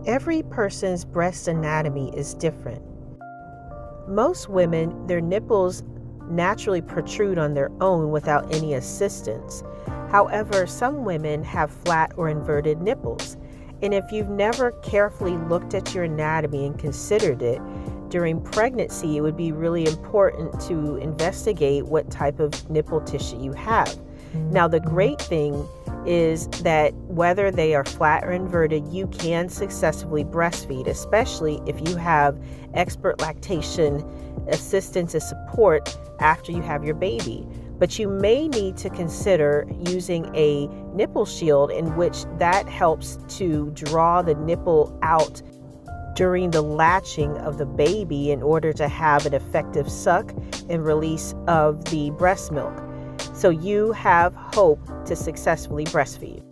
Every person's breast anatomy is different. Most women, their nipples naturally protrude on their own without any assistance. However, some women have flat or inverted nipples. And if you've never carefully looked at your anatomy and considered it, during pregnancy, it would be really important to investigate what type of nipple tissue you have. Now, the great thing is that whether they are flat or inverted, you can successfully breastfeed, especially if you have expert lactation assistance and support after you have your baby. But you may need to consider using a nipple shield, in which that helps to draw the nipple out during the latching of the baby in order to have an effective suck and release of the breast milk. So you have hope to successfully breastfeed.